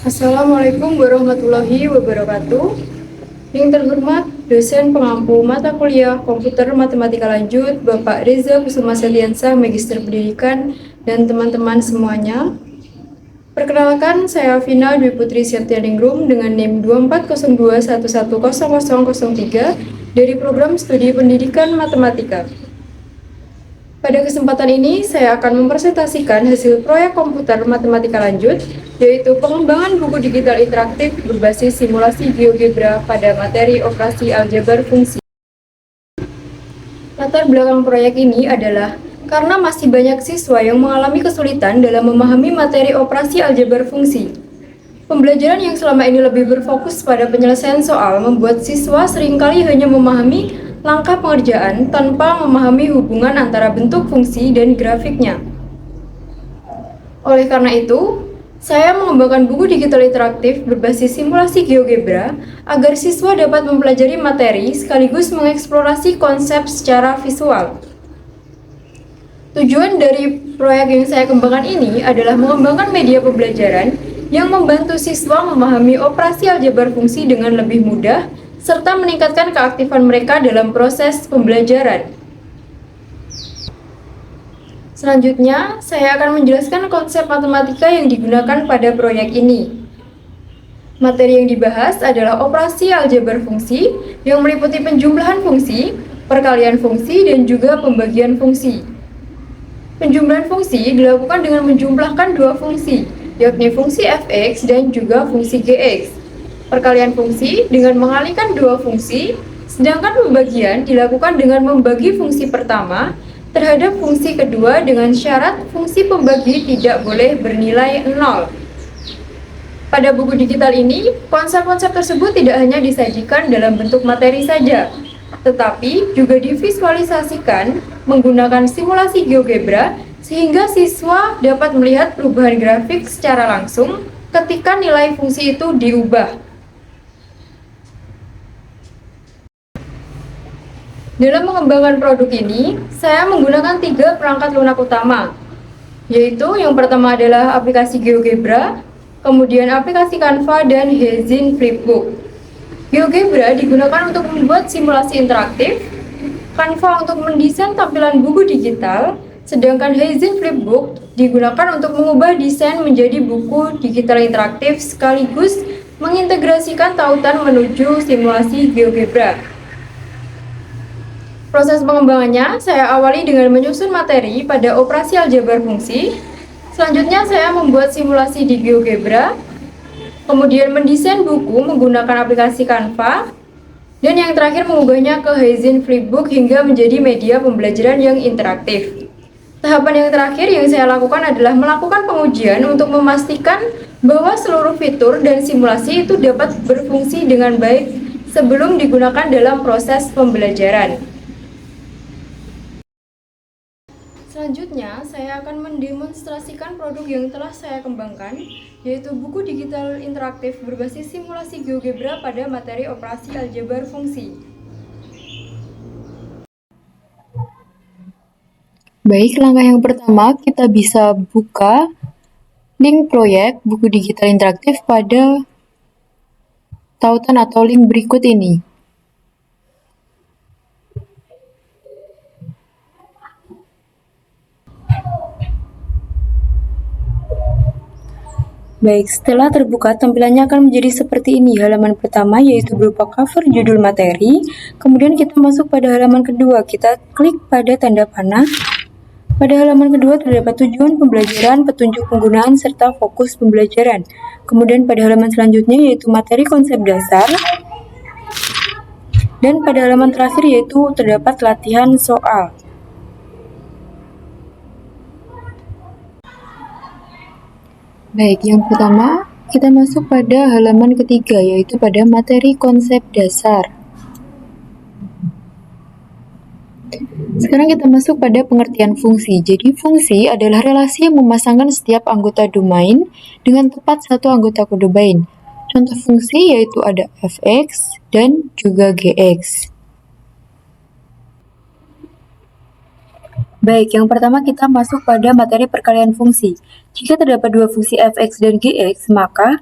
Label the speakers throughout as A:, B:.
A: Assalamualaikum warahmatullahi wabarakatuh. Yang terhormat, dosen pengampu mata kuliah Komputer Matematika Lanjut, Bapak Reza Kusuma Setiansah, Magister Pendidikan, dan teman-teman semuanya. Perkenalkan, saya Vina Dwi Putri Septianingrum dengan NIM 2402110003 dari Program Studi Pendidikan Matematika. Pada kesempatan ini, saya akan mempresentasikan hasil proyek komputer matematika lanjut, yaitu pengembangan buku digital interaktif berbasis simulasi GeoGebra pada materi operasi aljabar fungsi. Latar belakang proyek ini adalah karena masih banyak siswa yang mengalami kesulitan dalam memahami materi operasi aljabar fungsi. Pembelajaran yang selama ini lebih berfokus pada penyelesaian soal membuat siswa seringkali hanya memahami langkah pengerjaan tanpa memahami hubungan antara bentuk fungsi dan grafiknya. Oleh karena itu, saya mengembangkan buku digital interaktif berbasis simulasi GeoGebra agar siswa dapat mempelajari materi sekaligus mengeksplorasi konsep secara visual. Tujuan dari proyek yang saya kembangkan ini adalah mengembangkan media pembelajaran yang membantu siswa memahami operasi aljabar fungsi dengan lebih mudah serta meningkatkan keaktifan mereka dalam proses pembelajaran. Selanjutnya, saya akan menjelaskan konsep matematika yang digunakan pada proyek ini. Materi yang dibahas adalah operasi aljabar fungsi yang meliputi penjumlahan fungsi, perkalian fungsi, dan juga pembagian fungsi. Penjumlahan fungsi dilakukan dengan menjumlahkan dua fungsi, yakni fungsi fx dan juga fungsi gx. Perkalian fungsi dengan mengalihkan dua fungsi, sedangkan pembagian dilakukan dengan membagi fungsi pertama terhadap fungsi kedua dengan syarat fungsi pembagi tidak boleh bernilai 0. Pada buku digital ini, konsep-konsep tersebut tidak hanya disajikan dalam bentuk materi saja, tetapi juga divisualisasikan menggunakan simulasi GeoGebra sehingga siswa dapat melihat perubahan grafik secara langsung ketika nilai fungsi itu diubah. Dalam mengembangkan produk ini, saya menggunakan 3 perangkat lunak utama, yaitu yang pertama adalah aplikasi GeoGebra, kemudian aplikasi Canva, dan Hezin Flipbook. GeoGebra digunakan untuk membuat simulasi interaktif, Canva untuk mendesain tampilan buku digital, sedangkan Hezin Flipbook digunakan untuk mengubah desain menjadi buku digital interaktif sekaligus mengintegrasikan tautan menuju simulasi GeoGebra. Proses pengembangannya, saya awali dengan menyusun materi pada operasi aljabar fungsi. Selanjutnya, saya membuat simulasi di GeoGebra, kemudian mendesain buku menggunakan aplikasi Canva, dan yang terakhir mengubahnya ke Hezin Flipbook hingga menjadi media pembelajaran yang interaktif. Tahapan yang terakhir yang saya lakukan adalah melakukan pengujian untuk memastikan bahwa seluruh fitur dan simulasi itu dapat berfungsi dengan baik sebelum digunakan dalam proses pembelajaran. Selanjutnya, saya akan mendemonstrasikan produk yang telah saya kembangkan, yaitu buku digital interaktif berbasis simulasi GeoGebra pada materi operasi aljabar fungsi.
B: Baik, langkah yang pertama kita bisa buka link proyek buku digital interaktif pada tautan atau link berikut ini. Baik, setelah terbuka, tampilannya akan menjadi seperti ini. Halaman pertama yaitu berupa cover judul materi, kemudian kita masuk pada halaman kedua, kita klik pada tanda panah. Pada halaman kedua terdapat tujuan pembelajaran, petunjuk penggunaan, serta fokus pembelajaran. Kemudian pada halaman selanjutnya yaitu materi konsep dasar, dan pada halaman terakhir yaitu terdapat latihan soal. Baik, yang pertama kita masuk pada halaman ketiga, yaitu pada materi konsep dasar. Sekarang kita masuk pada pengertian fungsi. Jadi fungsi adalah relasi yang memasangkan setiap anggota domain dengan tepat satu anggota kodomain. Contoh fungsi yaitu ada fx dan juga gx. Baik, yang pertama kita masuk pada materi perkalian fungsi. Jika terdapat dua fungsi fx dan gx, maka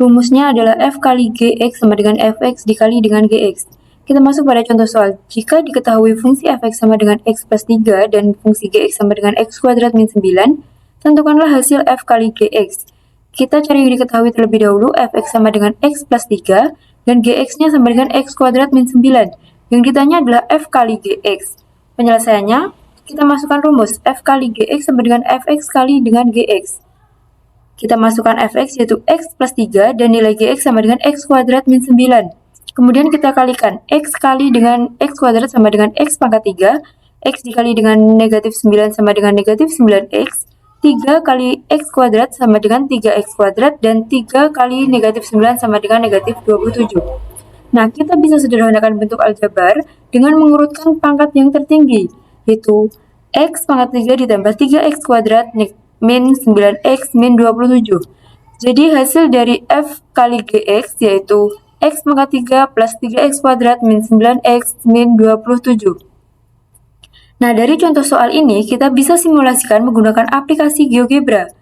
B: Rumusnya adalah f kali gx sama dengan fx dikali dengan gx. Kita masuk pada contoh soal. Jika diketahui fungsi fx sama dengan x plus 3 dan fungsi gx sama dengan x kuadrat min 9, tentukanlah hasil f kali gx. Kita cari yang diketahui terlebih dahulu, fx sama dengan x plus 3 dan gx-nya sama dengan x kuadrat min 9. Yang ditanya adalah f kali gx. Penyelesaiannya, kita masukkan rumus f kali gx sama dengan fx kali dengan gx. Kita masukkan fx yaitu x plus 3 dan nilai gx sama dengan x kuadrat min 9. Kemudian kita kalikan x kali dengan x kuadrat sama dengan x pangkat 3, x dikali dengan negatif 9 sama dengan negatif 9x, 3 kali x kuadrat sama dengan 3x kuadrat, dan 3 kali negatif 9 sama dengan negatif 27. Nah, kita bisa sederhanakan bentuk aljabar dengan mengurutkan pangkat yang tertinggi, yaitu x pangkat 3 ditambah 3x kuadrat min 9x min 27. Jadi hasil dari f kali gx yaitu x pangkat 3 plus 3x kuadrat min 9x min 27. Nah, dari contoh soal ini kita bisa simulasikan menggunakan aplikasi GeoGebra.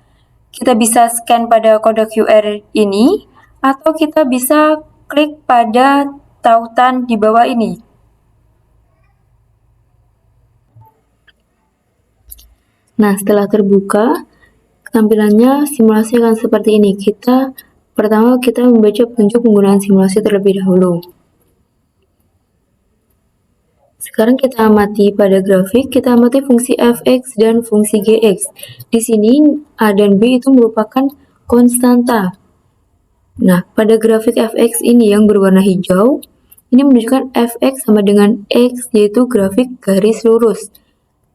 B: Kita bisa scan pada kode QR ini, atau kita bisa klik pada tautan di bawah ini. Nah, setelah terbuka, tampilannya simulasi akan seperti ini. Pertama kita membaca petunjuk penggunaan simulasi terlebih dahulu. Sekarang kita amati pada grafik, kita amati fungsi fx dan fungsi gx. Di sini a dan b itu merupakan konstanta. Nah, pada grafik fx ini yang berwarna hijau, ini menunjukkan fx sama dengan x, yaitu grafik garis lurus.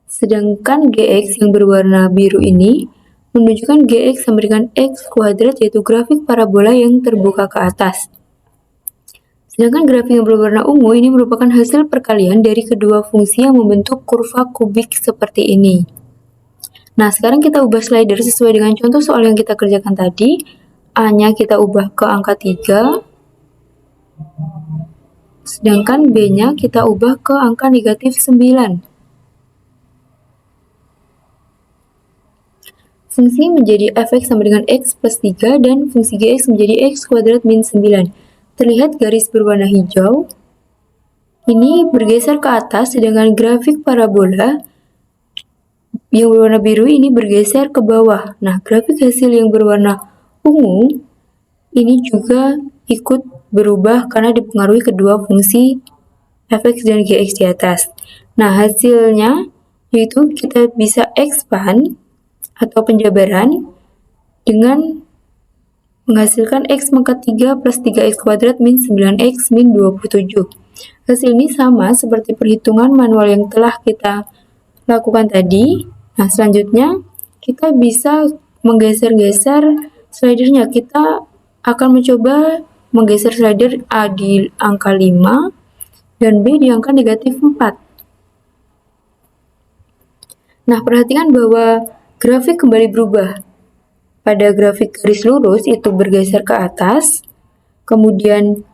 B: Sedangkan gx yang berwarna biru ini menunjukkan gx sama dengan x kuadrat, yaitu grafik parabola yang terbuka ke atas. Sedangkan grafik yang berwarna ungu ini merupakan hasil perkalian dari kedua fungsi yang membentuk kurva kubik seperti ini. Nah, sekarang kita ubah slider sesuai dengan contoh soal yang kita kerjakan tadi. A-nya kita ubah ke angka 3, sedangkan B-nya kita ubah ke angka negatif 9. Fungsi menjadi fx sama dengan x plus 3 dan fungsi gx menjadi x kuadrat min 9. Terlihat garis berwarna hijau ini bergeser ke atas, sedangkan grafik parabola yang berwarna biru ini bergeser ke bawah. Nah, grafik hasil yang berwarna ungu ini juga ikut berubah karena dipengaruhi kedua fungsi fx dan gx di atas. Nah, hasilnya yaitu kita bisa expand atau penjabaran dengan menghasilkan x pangkat 3 plus 3x kuadrat min 9x min 27. Hasil ini sama seperti perhitungan manual yang telah kita lakukan tadi. Nah, selanjutnya kita bisa menggeser-geser slidernya. Kita akan mencoba menggeser slider A di angka 5 dan B di angka negatif 4. Nah, perhatikan bahwa grafik kembali berubah. Pada grafik garis lurus itu bergeser ke atas, kemudian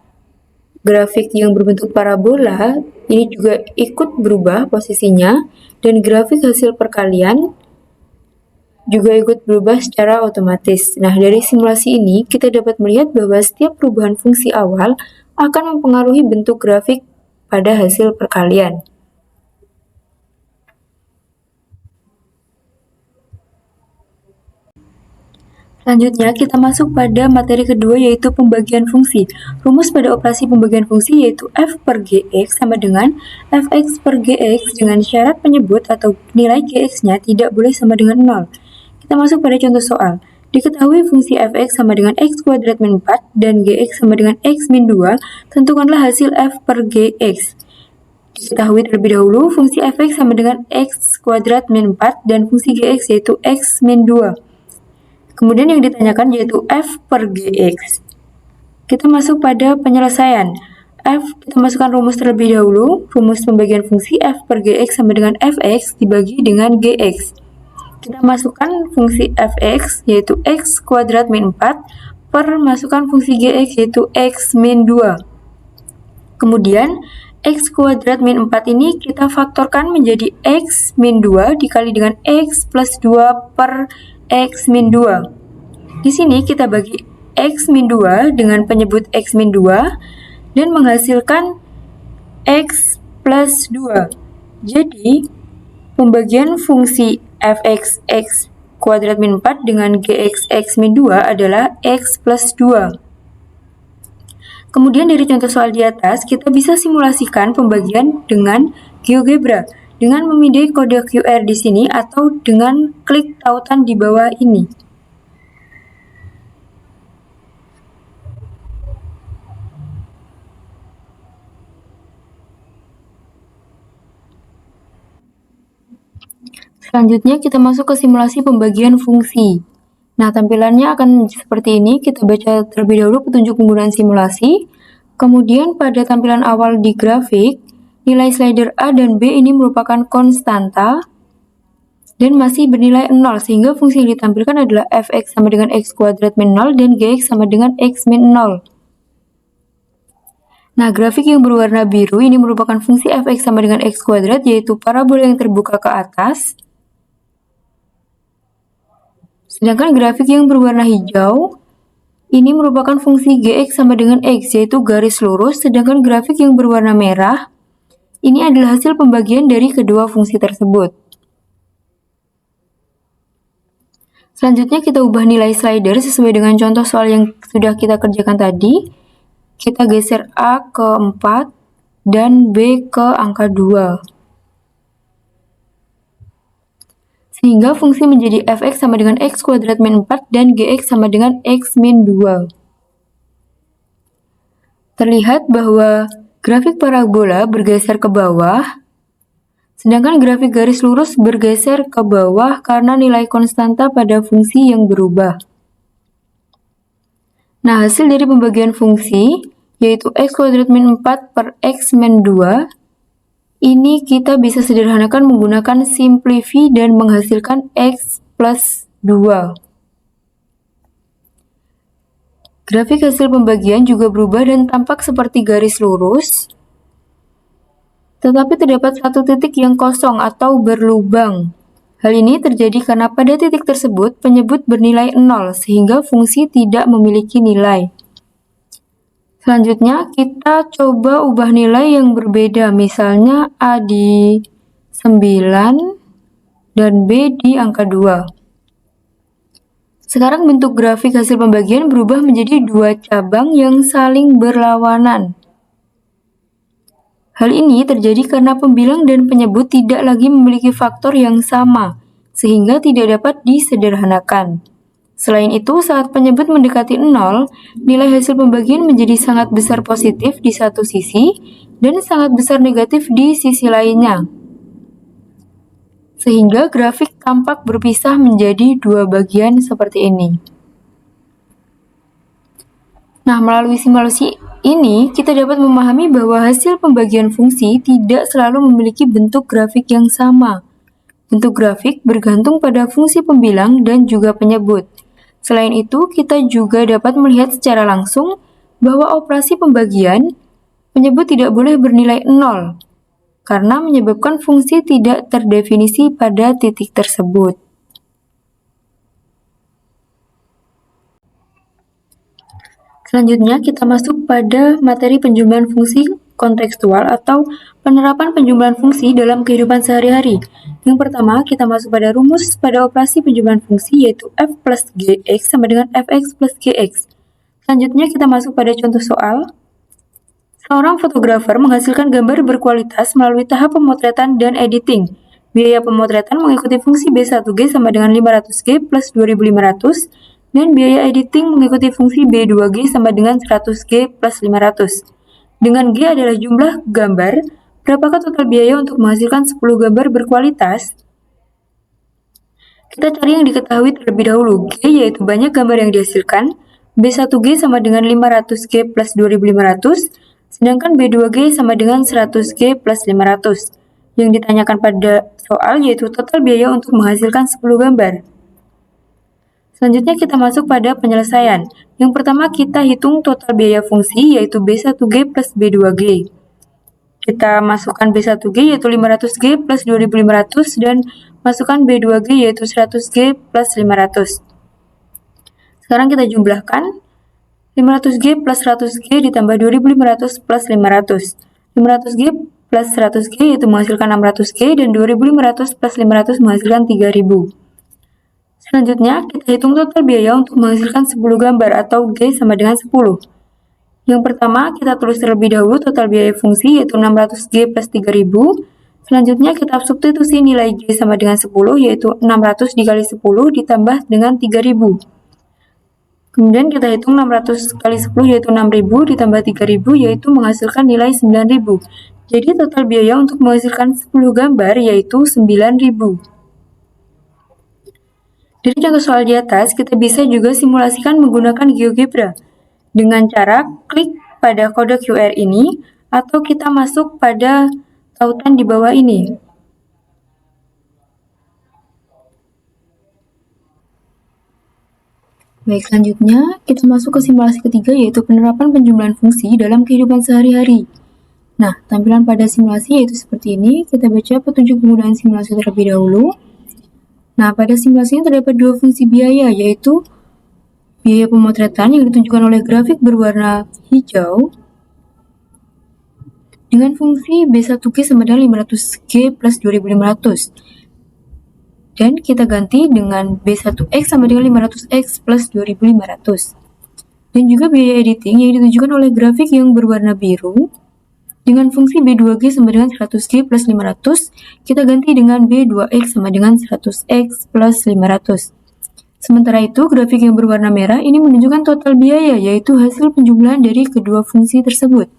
B: grafik yang berbentuk parabola ini juga ikut berubah posisinya, dan grafik hasil perkalian juga ikut berubah secara otomatis. Nah, dari simulasi ini kita dapat melihat bahwa setiap perubahan fungsi awal akan mempengaruhi bentuk grafik pada hasil perkalian. Selanjutnya, kita masuk pada materi kedua, yaitu pembagian fungsi. Rumus pada operasi pembagian fungsi yaitu f per gx sama dengan fx per gx dengan syarat penyebut atau nilai gx-nya tidak boleh sama dengan 0. Kita masuk pada contoh soal. Diketahui fungsi fx sama dengan x kuadrat min 4 dan gx sama dengan x min 2, tentukanlah hasil f per gx. Diketahui terlebih dahulu fungsi fx sama dengan x kuadrat min 4 dan fungsi gx yaitu x min 2. Kemudian yang ditanyakan yaitu f per gx. Kita masuk pada penyelesaian. Kita masukkan rumus terlebih dahulu. Rumus pembagian fungsi f per gx sama dengan fx dibagi dengan gx. Kita masukkan fungsi fx yaitu x kuadrat min 4 per masukkan fungsi gx yaitu x min 2. Kemudian x kuadrat min 4 ini kita faktorkan menjadi x min 2 dikali dengan x plus 2 per x min 2. Di sini kita bagi X min 2 dengan penyebut X min 2 dan menghasilkan X plus 2. Jadi, pembagian fungsi fx x kuadrat min 4 dengan gx x min 2 adalah X plus 2. Kemudian dari contoh soal di atas, kita bisa simulasikan pembagian dengan GeoGebra dengan memindai kode QR di sini atau dengan klik tautan di bawah ini. Selanjutnya kita masuk ke simulasi pembagian fungsi. Nah, tampilannya akan seperti ini. Kita baca terlebih dahulu petunjuk penggunaan simulasi. Kemudian pada tampilan awal di grafik, nilai slider A dan B ini merupakan konstanta dan masih bernilai 0, sehingga fungsi yang ditampilkan adalah fx sama dengan x kuadrat min 0 dan gx sama dengan x min 0. Nah, grafik yang berwarna biru ini merupakan fungsi fx sama dengan x kuadrat, yaitu parabola yang terbuka ke atas. Sedangkan grafik yang berwarna hijau ini merupakan fungsi gx sama dengan x, yaitu garis lurus, sedangkan grafik yang berwarna merah ini adalah hasil pembagian dari kedua fungsi tersebut. Selanjutnya kita ubah nilai slider sesuai dengan contoh soal yang sudah kita kerjakan tadi. Kita geser A ke 4 dan B ke angka 2. Sehingga fungsi menjadi fx sama dengan x kuadrat min 4 dan gx sama dengan x min 2. Terlihat bahwa grafik parabola bergeser ke bawah, sedangkan grafik garis lurus bergeser ke bawah karena nilai konstanta pada fungsi yang berubah. Nah, hasil dari pembagian fungsi, yaitu x kuadrat min 4 per x min 2, ini kita bisa sederhanakan menggunakan simplify dan menghasilkan x plus 2. Grafik hasil pembagian juga berubah dan tampak seperti garis lurus, tetapi terdapat satu titik yang kosong atau berlubang. Hal ini terjadi karena pada titik tersebut penyebut bernilai 0, sehingga fungsi tidak memiliki nilai. Selanjutnya, kita coba ubah nilai yang berbeda, misalnya A di 9 dan B di angka 2. Sekarang bentuk grafik hasil pembagian berubah menjadi dua cabang yang saling berlawanan. Hal ini terjadi karena pembilang dan penyebut tidak lagi memiliki faktor yang sama, sehingga tidak dapat disederhanakan. Selain itu, saat penyebut mendekati 0, nilai hasil pembagian menjadi sangat besar positif di satu sisi dan sangat besar negatif di sisi lainnya. Sehingga grafik tampak berpisah menjadi dua bagian seperti ini. Nah, melalui simulasi ini, kita dapat memahami bahwa hasil pembagian fungsi tidak selalu memiliki bentuk grafik yang sama. Bentuk grafik bergantung pada fungsi pembilang dan juga penyebut. Selain itu, kita juga dapat melihat secara langsung bahwa operasi pembagian penyebut tidak boleh bernilai 0, karena menyebabkan fungsi tidak terdefinisi pada titik tersebut. Selanjutnya, kita masuk pada materi penjumlahan fungsi kontekstual atau penerapan penjumlahan fungsi dalam kehidupan sehari-hari. Yang pertama, kita masuk pada rumus pada operasi penjumlahan fungsi, yaitu f plus gx sama dengan fx plus gx. Selanjutnya, kita masuk pada contoh soal. Seorang fotografer menghasilkan gambar berkualitas melalui tahap pemotretan dan editing. Biaya pemotretan mengikuti fungsi B1G sama dengan 500G plus 2500, dan biaya editing mengikuti fungsi B2G sama dengan 100G plus 500. Dengan G adalah jumlah gambar, berapakah total biaya untuk menghasilkan 10 gambar berkualitas? Kita cari yang diketahui terlebih dahulu. G yaitu banyak gambar yang dihasilkan, B1G sama dengan 500G plus 2500, sedangkan B2G sama dengan 100G plus 500. Yang ditanyakan pada soal yaitu total biaya untuk menghasilkan 10 gambar. Selanjutnya kita masuk pada penyelesaian. Yang pertama kita hitung total biaya fungsi yaitu B1G plus B2G. Kita masukkan B1G yaitu 500G plus 2500 dan masukkan B2G yaitu 100G plus 500. Sekarang kita jumlahkan. 500G plus 100G ditambah 2500 plus 500. 500G plus 100G yaitu menghasilkan 600G dan 2500 plus 500 menghasilkan 3000. Selanjutnya, kita hitung total biaya untuk menghasilkan 10 gambar atau G sama dengan 10. Yang pertama, kita tulis terlebih dahulu total biaya fungsi yaitu 600G plus 3000. Selanjutnya, kita substitusi nilai G sama dengan 10 yaitu 600 dikali 10 ditambah dengan 3000. Kemudian kita hitung 600 kali 10 yaitu 6000 ditambah 3000 yaitu menghasilkan nilai 9000. Jadi total biaya untuk menghasilkan 10 gambar yaitu 9000. Dari contoh soal di atas, kita bisa juga simulasikan menggunakan GeoGebra dengan cara klik pada kode QR ini atau kita masuk pada tautan di bawah ini. Baik, selanjutnya kita masuk ke simulasi ketiga yaitu penerapan penjumlahan fungsi dalam kehidupan sehari-hari. Nah, tampilan pada simulasi yaitu seperti ini. Kita baca petunjuk penggunaan simulasi terlebih dahulu. Nah, pada simulasi ini terdapat dua fungsi biaya yaitu biaya pemotretan yang ditunjukkan oleh grafik berwarna hijau dengan fungsi B1G sama dengan 500G plus 2500. Dan kita ganti dengan B1X sama dengan 500X plus 2500. Dan juga biaya editing yang ditunjukkan oleh grafik yang berwarna biru dengan fungsi B2G sama dengan 100G plus 500. Kita ganti dengan B2X sama dengan 100X plus 500. Sementara itu, grafik yang berwarna merah ini menunjukkan total biaya, yaitu hasil penjumlahan dari kedua fungsi tersebut.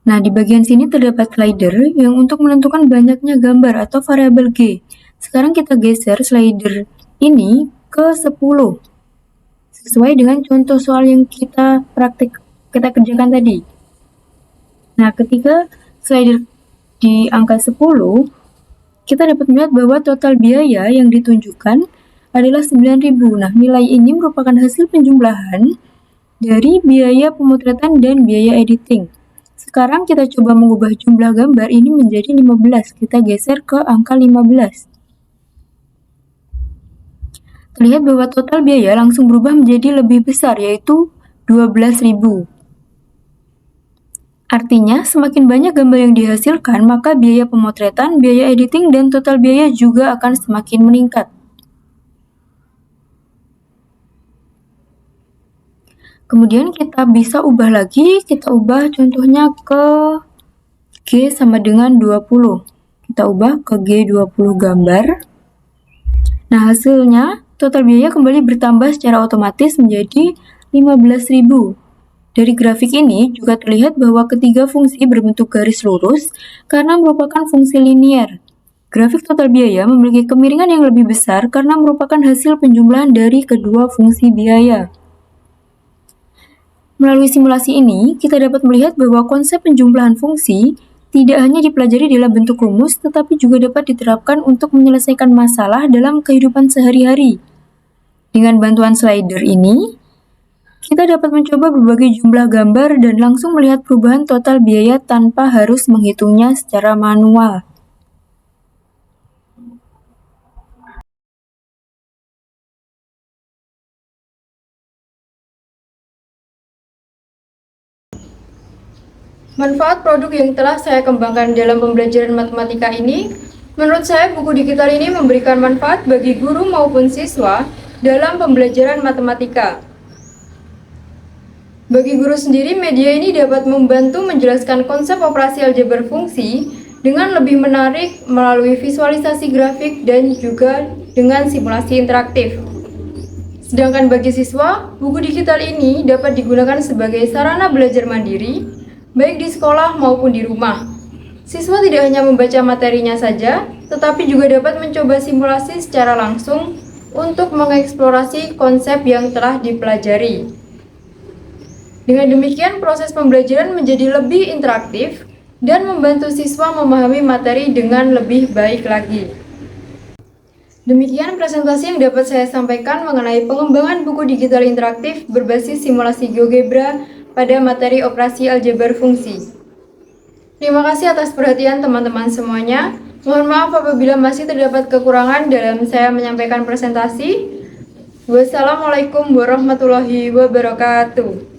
B: Nah, di bagian sini terdapat slider yang untuk menentukan banyaknya gambar atau variabel G. Sekarang kita geser slider ini ke 10. Sesuai dengan contoh soal yang kita kerjakan tadi. Nah, ketika slider di angka 10, kita dapat melihat bahwa total biaya yang ditunjukkan adalah 9.000. Nah, nilai ini merupakan hasil penjumlahan dari biaya pemotretan dan biaya editing. Sekarang kita coba mengubah jumlah gambar ini menjadi 15. Kita geser ke angka 15. Terlihat bahwa total biaya langsung berubah menjadi lebih besar, yaitu 12.000. Artinya, semakin banyak gambar yang dihasilkan, maka biaya pemotretan, biaya editing, dan total biaya juga akan semakin meningkat. Kemudian kita bisa ubah lagi, kita ubah contohnya ke G sama dengan 20. Kita ubah ke G20 gambar. Nah, hasilnya total biaya kembali bertambah secara otomatis menjadi 15.000. Dari grafik ini juga terlihat bahwa ketiga fungsi berbentuk garis lurus karena merupakan fungsi linier. Grafik total biaya memiliki kemiringan yang lebih besar karena merupakan hasil penjumlahan dari kedua fungsi biaya. Melalui simulasi ini, kita dapat melihat bahwa konsep penjumlahan fungsi tidak hanya dipelajari dalam bentuk rumus, tetapi juga dapat diterapkan untuk menyelesaikan masalah dalam kehidupan sehari-hari. Dengan bantuan slider ini, kita dapat mencoba berbagai jumlah gambar dan langsung melihat perubahan total biaya tanpa harus menghitungnya secara manual.
A: Manfaat produk yang telah saya kembangkan dalam pembelajaran matematika ini, menurut saya buku digital ini memberikan manfaat bagi guru maupun siswa dalam pembelajaran matematika. Bagi guru sendiri, media ini dapat membantu menjelaskan konsep operasi aljabar fungsi dengan lebih menarik melalui visualisasi grafik dan juga dengan simulasi interaktif. Sedangkan bagi siswa, buku digital ini dapat digunakan sebagai sarana belajar mandiri, baik di sekolah maupun di rumah. Siswa tidak hanya membaca materinya saja, tetapi juga dapat mencoba simulasi secara langsung untuk mengeksplorasi konsep yang telah dipelajari. Dengan demikian, proses pembelajaran menjadi lebih interaktif dan membantu siswa memahami materi dengan lebih baik lagi. Demikian presentasi yang dapat saya sampaikan mengenai pengembangan buku digital interaktif berbasis simulasi GeoGebra pada materi operasi aljabar fungsi. Terima kasih atas perhatian teman-teman semuanya. Mohon maaf apabila masih terdapat kekurangan dalam saya menyampaikan presentasi. Wassalamualaikum warahmatullahi wabarakatuh.